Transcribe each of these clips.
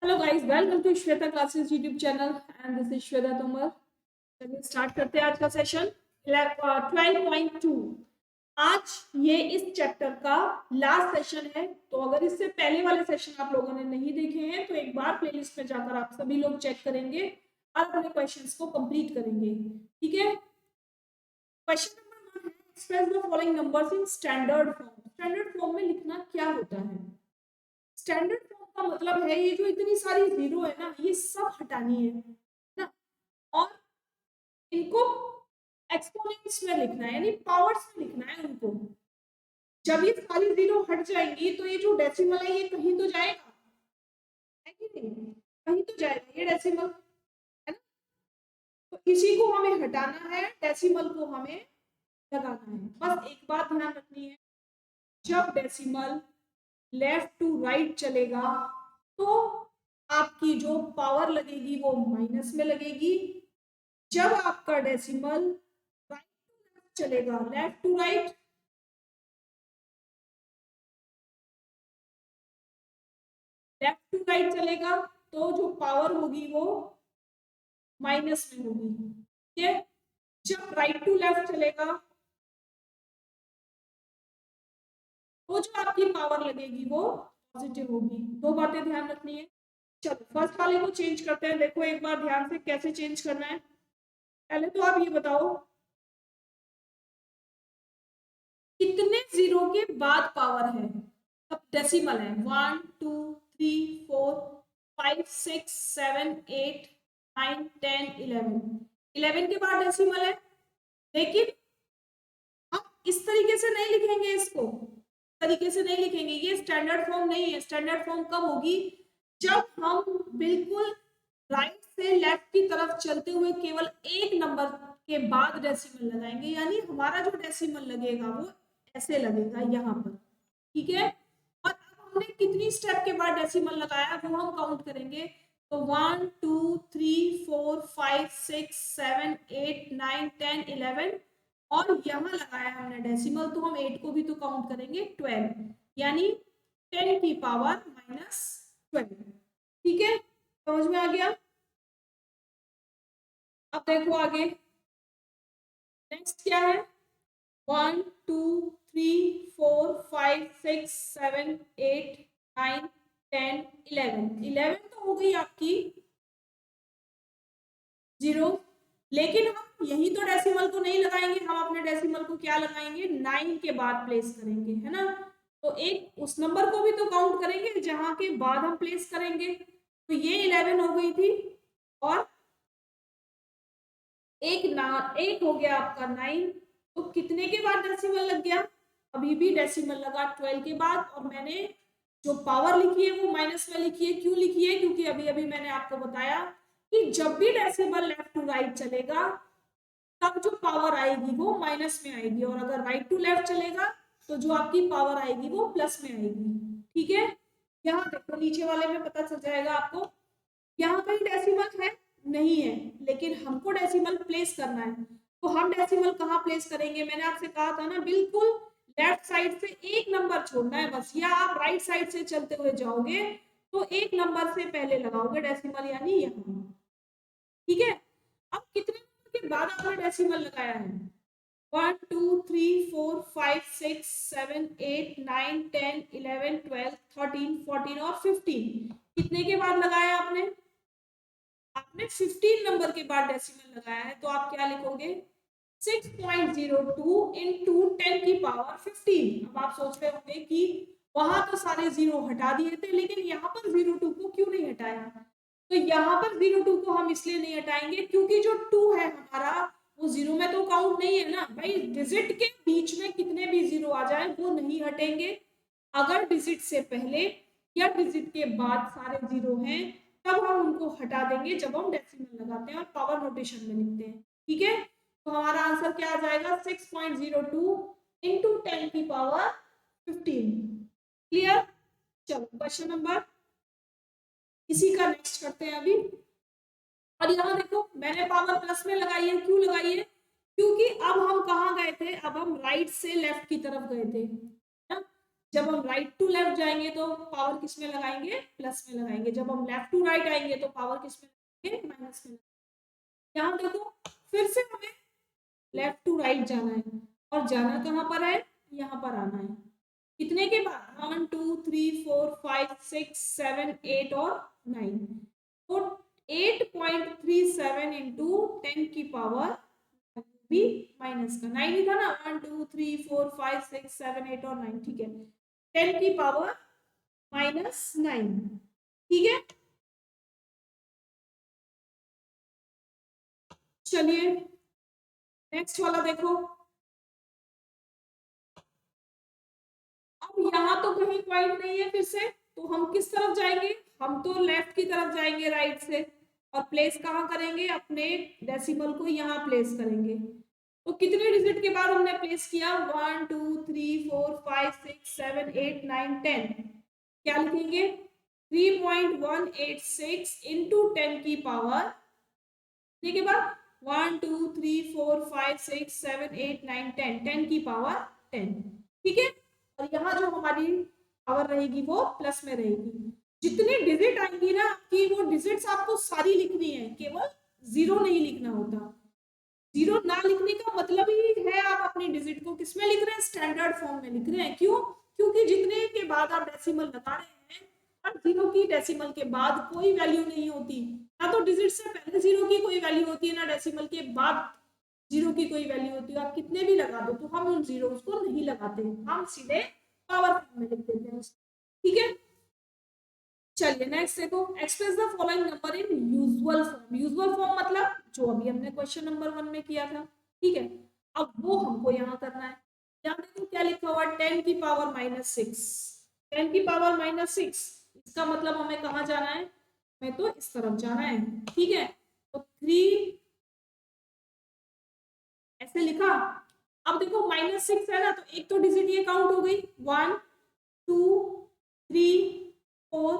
Hello guys, welcome to Shweta classes YouTube channel and this is Shweta Tomar. चलिए start करते हैं आज का सेशन 12.2। आज ये इस चैप्टर का लास्ट सेशन है, तो अगर इससे पहले वाले सेशन आप लोगों ने नहीं देखे हैं तो एक बार प्लेलिस्ट में जाकर आप सभी लोग चेक करेंगे और अपने क्वेश्चंस को कंप्लीट करेंगे। ठीक है, क्वेश्चन नंबर 1 है, express the following numbers in standard form. Standard form में लिखना क्या होता है? स्टैंडर्ड फॉर्म का मतलब है ये जो इतनी सारी जीरो है ना, ये सब हटानी है ना, और इनको एक्सपोनेंट्स में लिखना है, यानी पावर्स में लिखना है उनको। जब ये सारी जीरो हट जाएंगी तो ये जो डेसिमल है ये कहीं तो जाएगा, है कि नहीं? कहीं तो जाएगा ये डेसिमल, है ना? तो इसी को हमें हटाना है, डेसिमल को हमें लगाना है। बस एक बात ध्यान रखनी है, जब डेसिमल लेफ्ट टू राइट चलेगा तो आपकी जो पावर लगेगी वो माइनस में लगेगी। जब आपका डेसिमल राइट टू लेफ्ट चलेगा, left to right, left to right चलेगा तो जो पावर होगी वो माइनस में होगी। ठीक है, जब राइट टू लेफ्ट चलेगा तो जो आपकी पावर लगेगी वो पॉजिटिव होगी। दो बातें ध्यान रखनी है। चलो फर्स्ट वाले को चेंज करते हैं। देखो एक बार ध्यान से कैसे चेंज करना है। पहले तो आप ये बताओ कितने जीरो के बाद पावर है। अब डेसिमल है 1 2 3 4 5 6 7 8 9 10 11। 11 के बाद डेसिमल है, लेकिन हम इस तरीके से नहीं लिखेंगे, इसको तरीके से नहीं लिखेंगे। ये स्टैंडर्ड फॉर्म नहीं है। स्टैंडर्ड फॉर्म कब होगी? जब हम बिल्कुल राइट से लेफ्ट की तरफ चलते हुए केवल एक नंबर के बाद डेसिमल लगाएंगे, यानी हमारा जो डेसिमल लगेगा वो ऐसे लगेगा यहाँ पर। ठीक है, और अब हमने कितनी स्टेप के बाद डेसिमल लगाया वो हम काउंट करेंगे। तो 1 2 3 4 5 6 7 8 9 10 11, और यहाँ लगाया हमने डेसिमल तो हम 8 को भी तो काउंट करेंगे 12, यानी 10 की पावर माइनस 12। ठीक है, समझ में आ गया? अब देखो आगे नेक्स्ट क्या है। 1 2 3 4 5 6 7 8 9 10 11। 11 तो हो गई आपकी जीरो, लेकिन हम यही तो डेसिमल को नहीं लगाएंगे। हम अपने डेसिमल को क्या लगाएंगे? 9 के बाद प्लेस करेंगे, है ना? तो एक उस नंबर को भी तो काउंट करेंगे जहां के बाद हम प्लेस करेंगे। तो ये 11 हो गई थी, और एक हो गया आपका 9। तो कितने के बाद डेसिमल लग गया? अभी भी डेसिमल लगा 12 के बाद, और मैंने जो पावर लिखी है वो माइनस में लिखी है। क्यों लिखी है? क्योंकि अभी अभी मैंने आपको बताया कि जब भी डेसिमल लेफ्ट टू राइट चलेगा तब जो पावर आएगी वो माइनस में आएगी, और अगर राइट टू लेफ्ट चलेगा तो जो आपकी पावर आएगी वो प्लस में आएगी। ठीक है, यहाँ देखो नीचे वाले में पता चल जाएगा आपको। यहाँ कहीं डेसिमल है नहीं है, लेकिन हमको डेसिमल प्लेस करना है। तो हम डेसिमल कहाँ प्लेस करेंगे? मैंने आपसे कहा था ना, बिल्कुल लेफ्ट साइड से एक नंबर छोड़ना है बस, या आप राइट साइड से चलते हुए जाओगे तो एक नंबर से पहले लगाओगे डेसिमल, यानी यहाँ। ठीक है, अब कितने नंबर के बाद आपने डेसिमल लगाया है? 1 2 3 4 5 6 7 8 9 10 11 12 13 14 और 15। कितने के बाद लगाया आपने? आपने 15 नंबर के बाद डेसिमल लगाया है, तो आप क्या लिखोगे? 6.02 इंटू 10 की पावर 15। अब आप सोच रहे होंगे कि वहां तो सारे जीरो हटा दिए थे, लेकिन यहाँ पर 02 को क्यों नहीं हटाया? तो यहाँ पर 02 को हम इसलिए नहीं हटाएंगे क्योंकि जो 2 है हमारा वो जीरो में तो काउंट नहीं है ना भाई। डिजिट के बीच में कितने भी जीरो आ जाए वो नहीं हटेंगे। अगर डिजिट से पहले या डिजिट के बाद सारे जीरो हैं तब हम उनको हटा देंगे जब हम डेसिमल लगाते हैं और पावर नोटेशन में लिखते हैं। ठीक है, तो हमारा आंसर क्या आ जाएगा? 6.02 इंटू 10 की पावर 15। क्लियर? चलो क्वेश्चन नंबर इसी का नेक्स्ट करते हैं अभी। और यहाँ देखो मैंने पावर प्लस में लगाई है। क्यों लगाई है? क्योंकि अब हम कहाँ गए थे? अब हम राइट से लेफ्ट की तरफ गए थे ना? जब हम राइट टू लेफ्ट जाएंगे तो पावर किस में लगाएंगे, प्लस में लगाएंगे। जब हम लेफ्ट टू राइट आएंगे तो पावर किस में लगाएंगे, माइनस में। यहाँ देखो फिर से हमें लेफ्ट टू राइट जाना है और जाना कहाँ पर है, यहाँ पर आना है। कितने के बाद, 1 2 3 4 5 6 7 8 और 9। तो 8.37 इंटू 10 की पावर भी माइनस का 9 ही था ना, 1 2 3 4 5 6 7 8 और 9, ठीक है। 10 की पावर -9, ठीक है। चलिए नेक्स्ट वाला देखो। अब यहाँ तो कहीं पॉइंट नहीं है फिर से, तो हम किस तरफ जाएंगे, हम तो लेफ्ट की तरफ जाएंगे राइट से, और प्लेस कहाँ करेंगे, अपने डेसिमल को यहाँ प्लेस करेंगे। तो कितने डिजिट के बाद हमने प्लेस किया, 1 2 3 4 5 6 7 8 9 10। क्या लिखेंगे, 3.186 इंटू 10 की पावर, के बाद 1 2 3 4 5 6 7 8 9 10, 10 की पावर 10, ठीक है। और यहाँ जो हमारी पावर रहेगी वो प्लस में रहेगी। जितनी डिजिट आएंगी ना आपकी, वो डिजिट्स आपको सारी लिखनी है, केवल जीरो नहीं लिखना होता। जीरो ना लिखने का मतलब ही है आप अपनी डिजिट को किसमें लिख रहे हैं, स्टैंडर्ड फॉर्म में लिख रहे हैं। क्यों, क्योंकि जितने के बाद आप डेसिमल लगा रहे हैं, हर जीरो की डेसिमल के बाद कोई वैल्यू नहीं होती, ना तो डिजिट से पहले जीरो की कोई वैल्यू होती है, ना डेसिमल के बाद जीरो की कोई वैल्यू होती है। आप कितने भी लगा दो तो हम उन जीरो को नहीं लगाते, हम सीधे पावर फॉर्म में लिख देते हैं, ठीक है। चलिए नेक्स्ट देखो, express the following number in usual form. Usual form मतलब जो अभी हमने क्वेश्चन नंबर 1 में किया था, ठीक है। अब वो हमको यहाँ करना है। यहाँ देखो क्या लिखा हुआ है, 10 की पावर -6, 10 की पावर -6, इसका मतलब हमें कहाँ जाना है, हमें तो इस तरफ जाना है, ठीक है। तो 3 ऐसे लिखा। अब देखो -6 है ना, तो एक तो डिजिट ये काउंट हो गई, 1 2 3 4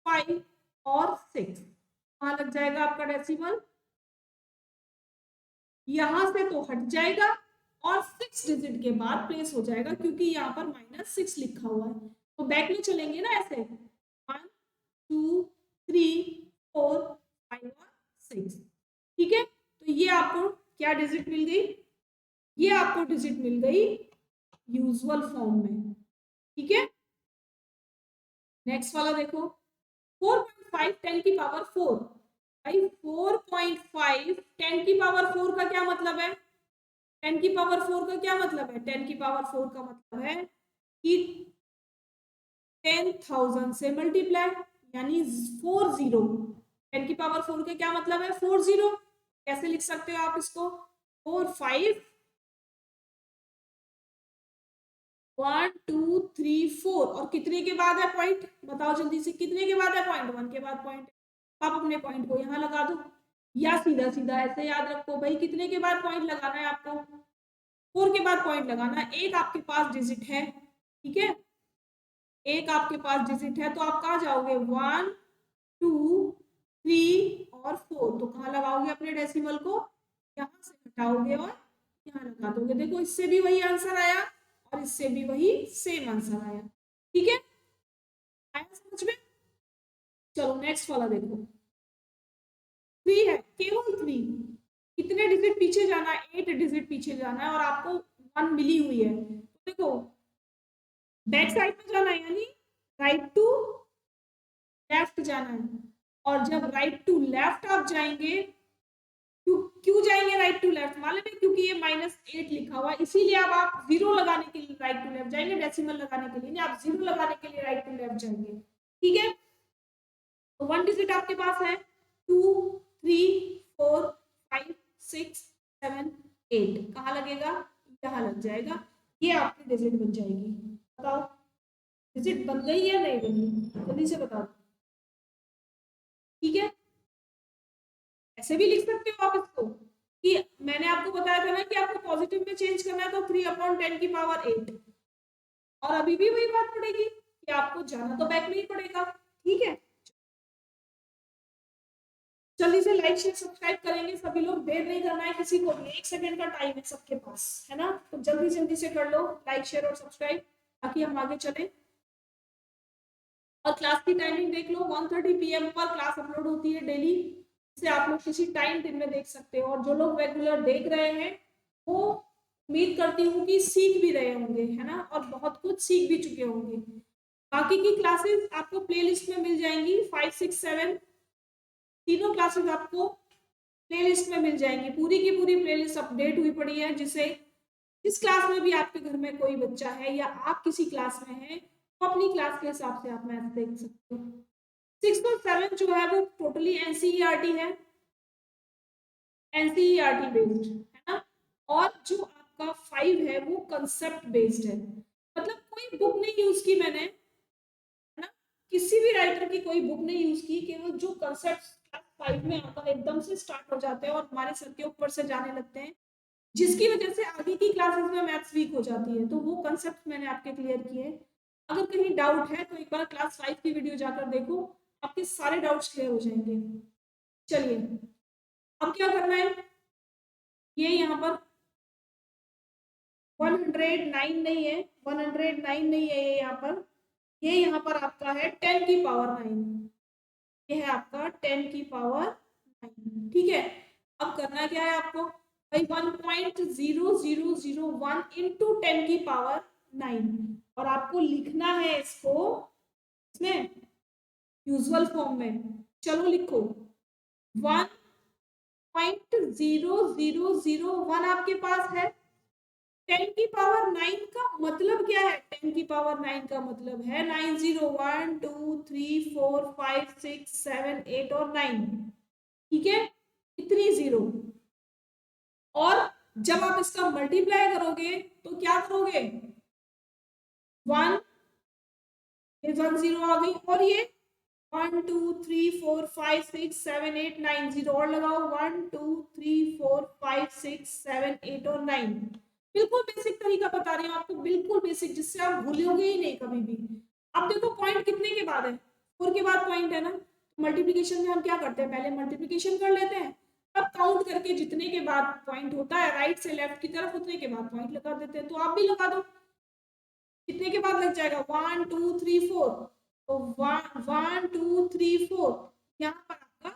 5 और 6, वहां लग जाएगा आपका डेसिमल, यहां से तो हट जाएगा और 6 डिजिट के बाद प्लेस हो जाएगा, क्योंकि यहाँ पर -6 लिखा हुआ है। तो बैक में चलेंगे ना ऐसे, 1 2 3 4 5 और 6, ठीक है। तो ये आपको क्या डिजिट मिल गई, ये आपको डिजिट मिल गई यूजुअल फॉर्म में, ठीक है। नेक्स्ट वाला देखो, 4.5 10 की पावर 4। भाई 4.5 10 की पावर 4 का क्या मतलब है, 10 की पावर 4 का क्या मतलब है, 10 की पावर 4 का मतलब है कि 10,000 से मल्टीप्लाई, यानी 40। 10 की पावर 4 का क्या मतलब है, 40। कैसे लिख सकते हो आप इसको, 4 5 1 2 3 4, और कितने के बाद है पॉइंट, बताओ जल्दी से, कितने के बाद है पॉइंट, 1 के बाद पॉइंट। आप अपने पॉइंट को यहाँ लगा दो, या सीधा सीधा ऐसे याद रखो भाई, कितने के बाद पॉइंट लगाना है आपको, 4 के बाद पॉइंट लगाना है। एक आपके पास डिजिट है, ठीक है, एक आपके पास डिजिट है, तो आप कहाँ जाओगे, 1 2 3 और 4, तो कहाँ लगाओगे अपने डेसिमल को, यहाँ से हटाओगे और यहाँ लगा दोगे। देखो इससे भी वही आंसर आया और इससे भी वही सेम आंसर आया, ठीक है, आया समझ में। चलो नेक्स्ट वाला देखो, 3 है, केवल 3, कितने डिजिट पीछे जाना है, 8 डिजिट पीछे जाना है, और आपको 1 मिली हुई है। तो देखो बैक साइड में जाना है, यानी राइट टू लेफ्ट जाना है, और जब राइट टू लेफ्ट आप जाएंगे, क्यों जाएंगे राइट टू लेफ्ट, मालूम है, क्योंकि ये -8 लिखा हुआ है, इसीलिए अब आप जीरो लगाने के लिए राइट टू लेफ्ट जाएंगे, डेसिमल लगाने के लिए नहीं, आप जीरो लगाने के लिए राइट टू लेफ्ट जाएंगे, ठीक है। तो 1 डिजिट आपके पास है, 2 3 4 5 6 7 8, कहाँ लगेगा, यहाँ लग जाएगा, ये आपकी डिजिट बन जाएगी। बताओ डिजिट बन गई या नहीं बनी, जल्दी से बताओ, ठीक है। ऐसे भी लिख सकते हो आप इसको, कि मैंने आपको बताया था ना कि आपको पॉजिटिव में चेंज करना है, तो 3/10 की पावर 8, और अभी भी वही बात पड़ेगी कि आपको जाना तो बैक में ही पड़ेगा, ठीक है। जल्दी से लाइक शेयर सब्सक्राइब करेंगे सभी लोग, देर नहीं करना है किसी को भी, 1 सेकंड का टाइम है सबके पास, है ना, तो जल्दी जल्दी से कर लो लाइक शेयर और सब्सक्राइब। ताकि हम आगे चले। और क्लास की टाइमिंग देख लो, 1:30 PM पर क्लास अपलोड होती है डेली, इसे आप लोग किसी टाइम दिन में देख सकते हो। और जो लोग रेगुलर देख रहे हैं वो उम्मीद करती हूँ कि सीख भी रहे होंगे, है ना, और बहुत कुछ सीख भी चुके होंगे। बाकी की क्लासेस आपको प्लेलिस्ट में मिल जाएंगी, 5, 6, 7 तीनों क्लासेस आपको प्लेलिस्ट में मिल जाएंगी। पूरी की पूरी प्लेलिस्ट अपडेट हुई पड़ी है, जिसे जिस क्लास में भी आपके घर में कोई बच्चा है या आप किसी क्लास में हैं, तो अपनी क्लास के हिसाब से आप मैथ देख सकते हो। 6 और 7 जो है वो टोटली एनसीईआरटी है, एनसीईआरटी बेस्ड, है ना। और जो आपका 5 है वो कंसेप्ट बेस्ड है, मतलब कोई बुक नहीं यूज की मैंने, है ना, किसी भी राइटर की कोई बुक नहीं यूज की, केवल जो कंसेप्ट क्लास 5 में आकर एकदम से स्टार्ट हो जाते हैं और हमारे सर के ऊपर से जाने लगते हैं, जिसकी वजह से आगे की क्लासेस में मैथ्स वीक हो जाती है, तो वो कंसेप्ट मैंने आपके क्लियर किए। अगर कहीं डाउट है तो एक बार क्लास 5 की वीडियो जाकर देखो, आपके सारे डाउट्स क्लियर हो जाएंगे। चलिए, अब क्या करना है, ये यहाँ पर 109 नहीं है, 109 नहीं है ये यहाँ पर, ये यहाँ पर आपका है 10 की पावर 9, ये है आपका 10 की पावर 9, ठीक है। अब करना क्या है आपको भाई, 1.0001 इंटू 10 की पावर 9, और आपको लिखना है इसको इसमें यूजुअल फॉर्म में। चलो लिखो, 1.0001 आपके पास है। 10 की पावर 9 का मतलब क्या है, 10 की पावर 9 का मतलब है 9 0 1 2 3 4 5 6 7 8 और 9, ठीक है, इतनी जीरो। और जब आप इसका मल्टीप्लाई करोगे तो क्या करोगे, 1, ये 1 0 आ गई, और ये 1 2 3 4 5 6 7 8 9 0 और लगाओ, 1 2 3 4 5 6 7 8 और 9। बिल्कुल बेसिक तरीका बता रही हूँ आपको, बिल्कुल बेसिक, जिससे आप भूलोगे ही नहीं कभी भी। अब देखो पॉइंट कितने के बाद है, 4 के बाद पॉइंट है ना। मल्टीप्लिकेशन में हम क्या करते हैं, पहले मल्टीप्लिकेशन कर लेते हैं, अब काउंट करके जितने के बाद पॉइंट होता है राइट से लेफ्ट की तरफ, उतने के बाद पॉइंट लगा देते हैं। तो आप भी लगा दो, कितने के बाद लग जाएगा, 1 2 3 4, तो 1 2 3 4, यहाँ पर आपका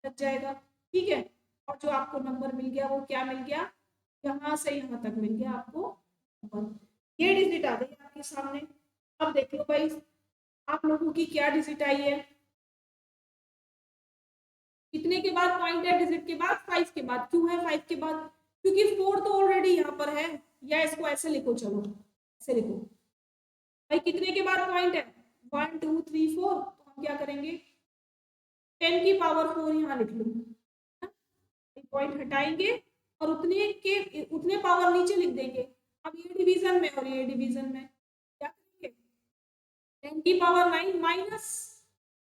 लग जाएगा, ठीक है। और जो आपको नंबर मिल गया वो क्या मिल गया, यहाँ से यहाँ तक मिल गया आपको नंबर। ये डिजिट आ गई आपके सामने। अब देख लो भाई, आप लोगों की क्या डिजिट आई है, कितने के बाद पॉइंट है, डिजिट के बाद, 5 के बाद। क्यों है 5 के बाद, क्योंकि 4 तो ऑलरेडी यहाँ पर है, या इसको ऐसे लिखो, चलो ऐसे लिखो भाई, कितने के बाद पॉइंट है, 1 2 3 4, तो हम क्या करेंगे, 10 की पावर 4 यहाँ लिख लो, पॉइंट हटाएंगे और उतने पावर नीचे लिख देंगे। अब ये डिवीजन में और ये डिवीजन में क्या करेंगे, 10 की पावर 9 माइनस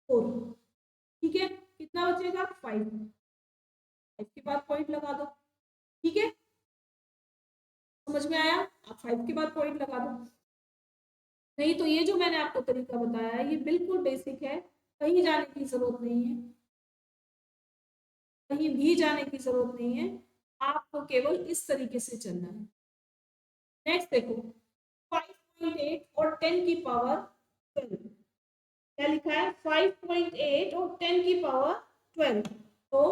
4, ठीक है, कितना बचेगा 5, 5 के बाद पॉइंट लगा दो, ठीक है, समझ में आया। आप 5 के बाद पॉइंट लगा दो। नहीं तो ये जो मैंने आपको तरीका बताया है ये बिल्कुल बेसिक है, कहीं जाने की जरूरत नहीं है, कहीं भी जाने की जरूरत नहीं है, आपको केवल इस तरीके से चलना है। नेक्स्ट देखो, 5.8 और 10 की पावर 12, क्या लिखा है, 5.8 और 10 की पावर 12, तो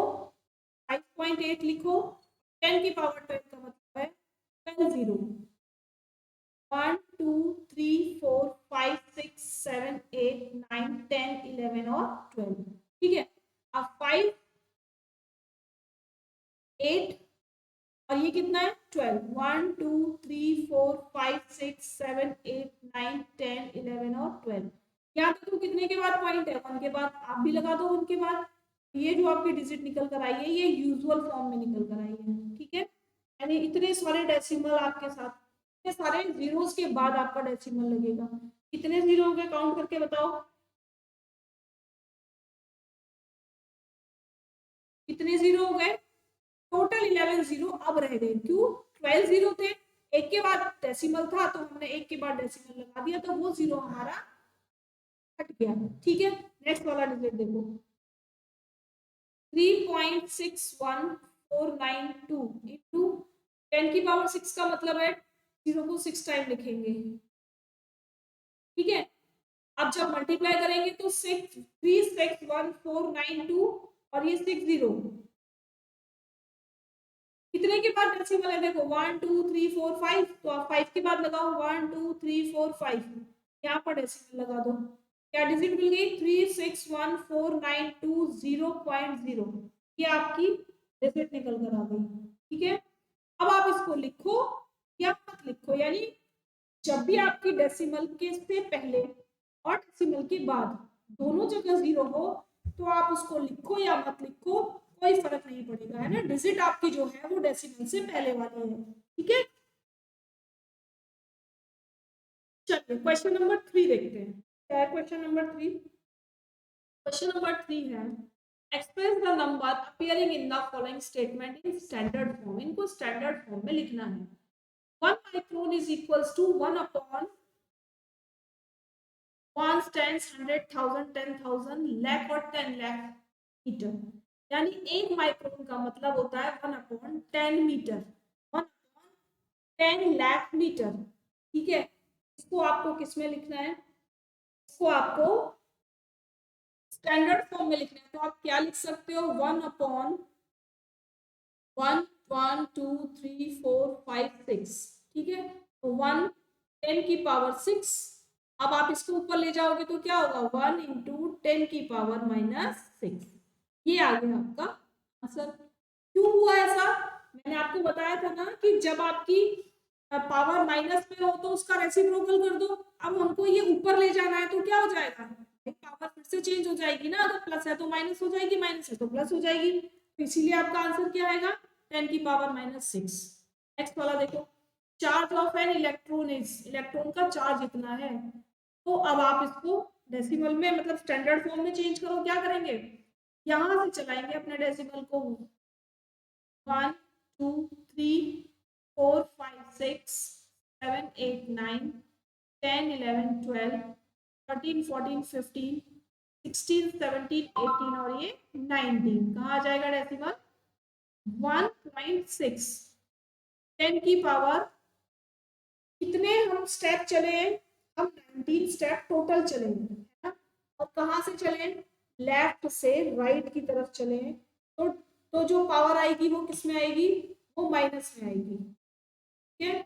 5.8 लिखो, 10 की पावर 12 का मतलब है 12 जीरो, 1 2 3 4 5 6 7 8 9 10 11 और 12, ठीक है। अब 5 8 और ये कितना है 12, 1 2 3 4 5 6 7 8 9 10 11 और 12। यहाँ तक तो कितने के बाद पॉइंट है, 1 के बाद, आप भी लगा दो 1 के बाद। ये जो आपकी डिजिट निकल कर आई है ये यूजुअल फॉर्म में निकल कर आई है, ठीक है, यानी इतने सारे डेसिमल आपके साथ, इतने सारे जीरोस के बाद आपका डेसिमल लगेगा। कितने जीरो हो गए, काउंट करके बताओ, कितने जीरो हो गए, टोटल 11 जीरो अब रह गए, क्यों, 12 जीरो थे, एक के बाद डेसिमल था तो हमने एक के बाद डेसिमल लगा दिया, तो वो जीरो हमारा हट गया, ठीक है। नेक्स्ट वाला डिजिट देखो, 3.61492 इंटू 10 की पावर 6 का मतलब है जीरो को 6 टाइम लिखेंगे, ठीक है, अब जब मल्टीप्लाई करेंगे तो 6361492 और ये 60 कितने के बाद डेसिमल है, देखो 1 2 3 4 5, तो आप 5 के बाद लगाओ 1 2 3 4 5, यहाँ पर डेसिमल लगा दो, क्या डिजिट मिल गई 3614920.0, ये आपकी डिजिट निकल कर आ गई। ठीक है, अब आप इसको लिखो या मत लिखो, यानी जब भी आपकी डेसिमल के से पहले और डेसिमल के बाद दोनों जगह 0 हो तो आप उसको लिखो या मत लिखो, कोई फर्क नहीं पड़ेगा, है ना, डिजिट आपकी जो है वो डेसिमल से पहले वाली है। ठीक है, चलिए क्वेश्चन नंबर 3 देखते हैं, क्या है क्वेश्चन नंबर 3। क्वेश्चन नंबर 3 है express the number appearing in the following statement in standard form, इनको स्टैंडर्ड फॉर्म में लिखना है। 1 micron is equals to 1 upon 1 10 100,000 10,000 lakh और 10 लाख मीटर, यानी 1 माइक्रोन का मतलब होता है 1 upon 10 metre, 1 upon 10 lakh metre. ठीक है, इसको आपको किस में लिखना है, इसको आपको स्टैंडर्ड फॉर्म में लिखना है, तो आप क्या लिख सकते हो 1 अपॉन 1 1 2 3 4 5 6, ठीक है, तो 1 10 की पावर 6, अब आप इसको ऊपर ले जाओगे तो क्या होगा 1 इंटू 10 की पावर -6, ये आ गया आपका आंसर। क्यों हुआ ऐसा, मैंने आपको बताया था ना कि जब आपकी पावर माइनस में हो तो उसका रेसिप्रोकल कर दो, अब हमको ये ऊपर ले जाना है तो क्या हो जाएगा, पावर फिर से चेंज हो जाएगी ना, अगर प्लस है तो माइनस हो जाएगी, माइनस है तो प्लस हो जाएगी, तो इसीलिए आपका आंसर क्या आएगा 10 की पावर -6। नेक्स्ट वाला देखो, charge of an electron is, electron का चार्ज इतना है, तो अब आप इसको डेसिमल में मतलब स्टैंडर्ड फॉर्म में चेंज करो, क्या करेंगे यहां से चलाएंगे अपने डेसिमल को, 1 2 3 4 5 6 7 8 9 10 11 12 13 14 15 16 17 18 और ये 19, कहाँ आ जाएगा डेसिमल 1.6, 10 की पावर कितने हम स्टेप चले, हम 19 स्टेप टोटल चले, है ना, और कहाँ से चले, लेफ्ट से राइट की तरफ चले, तो जो पावर आएगी वो किस में आएगी, वो माइनस में आएगी। ठीक है,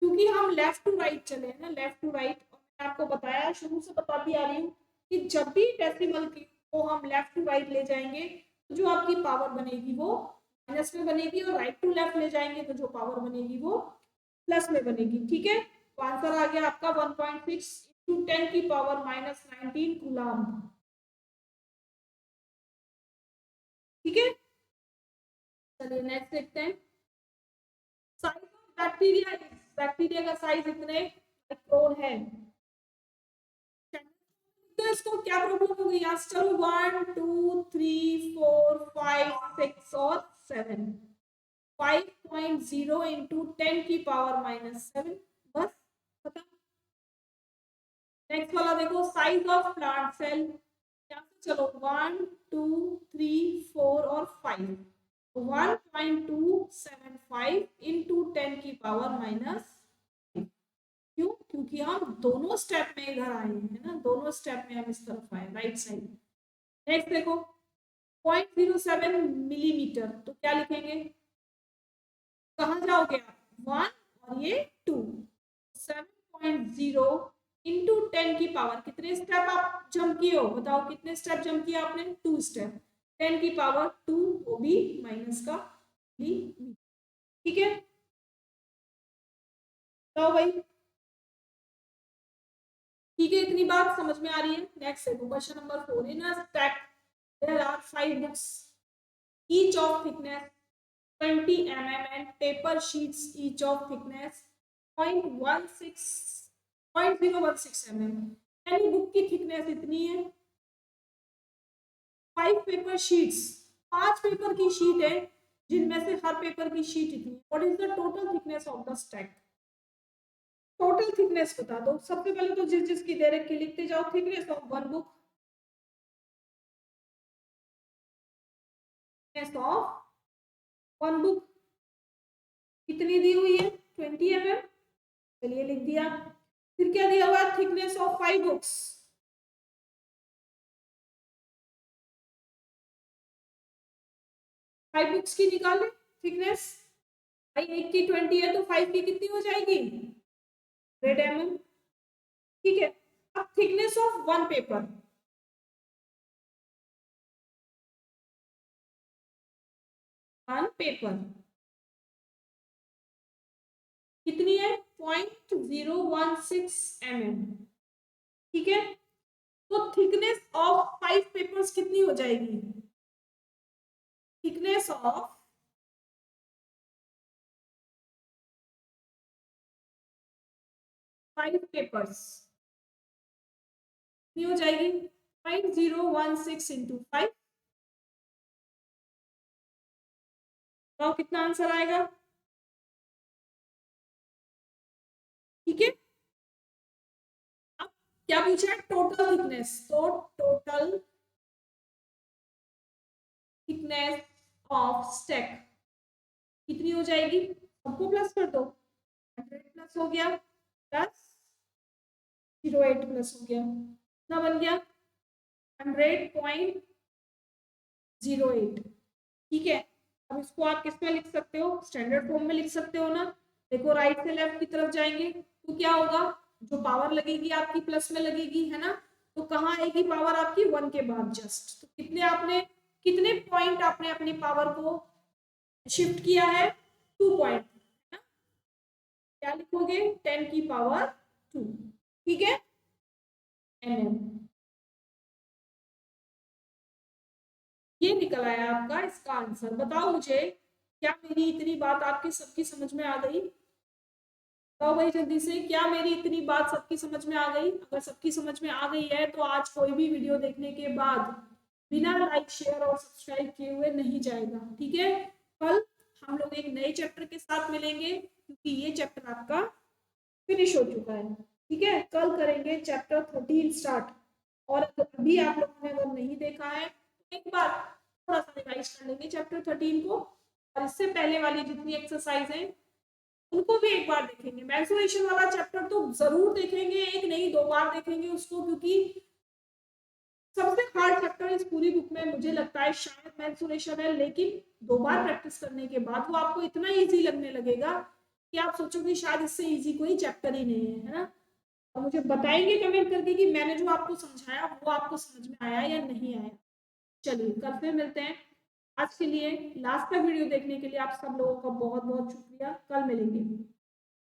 क्योंकि हम लेफ्ट टू राइट चले हैं ना, लेफ्ट टू राइट, और मैंने आपको बताया शुरू से बताती आ रही हूँ कि जब भी डेसिमल को हम लेफ्ट टू राइट ले जाएंगे तो जो आपकी पावर बनेगी वो माइनस में बनेगी, और राइट टू लेफ्ट ले जाएंगे तो जो पावर बनेगी वो प्लस में बनेगी। ठीक है, तो आंसर आ गया आपका 1.6 इंटू 10 की पावर -19 कूलम। ठीक है, चलिए नेक्स्ट देखते हैं, साइज ऑफ बैक्टीरिया, बैक्टीरिया का साइज इतने माइक्रोन है, तो इसको क्या प्रॉब्लम हो गई, यहाँ से चलो 1 2 3 4 5 6 और 7, 5.0 इंटू 10 की पावर -7, बस खत्म। नेक्स्ट वाला देखो, साइज ऑफ प्लांट सेल, यहाँ से चलो 1 2 3 4 और 5, 1.275 इंटू 10 की पावर -, क्यों, क्योंकि हम दोनों स्टेप में इधर आए हैं ना, दोनों स्टेप में हम इस तरफ आए राइट साइड। नेक्स्ट देखो 0.07 मिलीमीटर, तो क्या लिखेंगे, कहाँ जाओगे आप 1 और ये 2, 7.0 इंटू 10 की पावर, कितने स्टेप आप जंप किए हो बताओ, कितने स्टेप जंप किया आपने 2 स्टेप, 10 की पावर 2, वो भी माइनस का मिलीमीटर। ठीक है, तो भाई ठीक है, इतनी बात समझ में आ रही है। नेक्स्ट देखो question number 4, in a stack there are 5 books each of thickness 20 mm and paper sheets each of thickness 0.16 mm, यानी बुक की थिकनेस इतनी है, 5 पेपर शीट्स, 5 पेपर की शीट है जिनमें से हर पेपर की शीट इतनी, what is the total thickness of the stack, total thickness बता दो। सबसे पहले तो जिस जिसकी दे रखी लिखते जाओ, thickness of one book, thickness of one book कितनी दी हुई है 20 mm, चलिए लिख दिया। फिर क्या दिया हुआ है, thickness of 5 books, five books की निकाले थिकनेस, भाई एक की 20 है तो 5 की कितनी हो जाएगी, 100 mm। ठीक है, अब thickness of one paper, one paper कितनी है, 0.016 mm। ठीक है, तो थिकनेस ऑफ 5 पेपर्स कितनी हो जाएगी, थिकनेस ऑफ 5 पेपर्स कितनी हो जाएगी, 0.016 इंटू 5, तो कितना आंसर आएगा। ठीक है, अब क्या पूछा है, टोटल थिकनेस, तो टोटल थिकनेस ऑफ स्टैक कितनी हो जाएगी, सबको प्लस कर दो, 100 प्लस हो गया प्लस 08 प्लस हो गया, कितना बन गया, 100.08। ठीक है, अब इसको आप किस में लिख सकते हो, स्टैंडर्ड फॉर्म में लिख सकते हो ना। देखो राइट से लेफ्ट की तरफ जाएंगे तो क्या होगा, जो पावर लगेगी आपकी प्लस में लगेगी, है ना, तो कहाँ आएगी पावर आपकी, 1 के बाद जस्ट, तो कितने आपने, कितने पॉइंट आपने अपनी पावर को शिफ्ट किया है, 2 पॉइंट, है ना, क्या लिखोगे, 10 की पावर 2। ठीक है, mm, ये निकल आया आपका इसका आंसर। बताओ मुझे, क्या मेरी इतनी बात आपकी सबकी समझ में आ गई, बताओ भाई जल्दी से, क्या मेरी इतनी बात सबकी समझ में आ गई, अगर सबकी समझ में आ गई है तो आज कोई भी वीडियो देखने के बाद बिना लाइक शेयर और सब्सक्राइब किए हुए नहीं जाएगा। ठीक है, कल हम लोग एक नए चैप्टर के साथ मिलेंगे, क्योंकि ये चैप्टर आपका फिनिश हो चुका है। ठीक है, कल करेंगे चैप्टर 13 स्टार्ट, और अभी आप लोगों ने अगर नहीं देखा है तो एक बार थोड़ा सा रिवाइज कर लेंगे चैप्टर 13 को, और इससे पहले वाली जितनी एक्सरसाइज है उनको भी एक बार देखेंगे। मेंसुरेशन वाला चैप्टर तो जरूर देखेंगे, एक नहीं 2 बार देखेंगे उसको, क्योंकि सबसे हार्ड चैप्टर इस पूरी बुक में मुझे लगता है शायद मेंसुरेशन है, लेकिन 2 बार प्रैक्टिस करने के बाद वो आपको इतना इजी लगने लगेगा कि आप सोचोगे शायद इससे इजी कोई चैप्टर ही नहीं है, है ना। और मुझे बताएंगे कमेंट करके कि मैंने जो आपको समझाया वो आपको समझ में आया या नहीं आया। चलिए कल फिर मिलते हैं, आज के लिए लास्ट तक वीडियो देखने के लिए आप सब लोगों का बहुत बहुत शुक्रिया, कल मिलेंगे।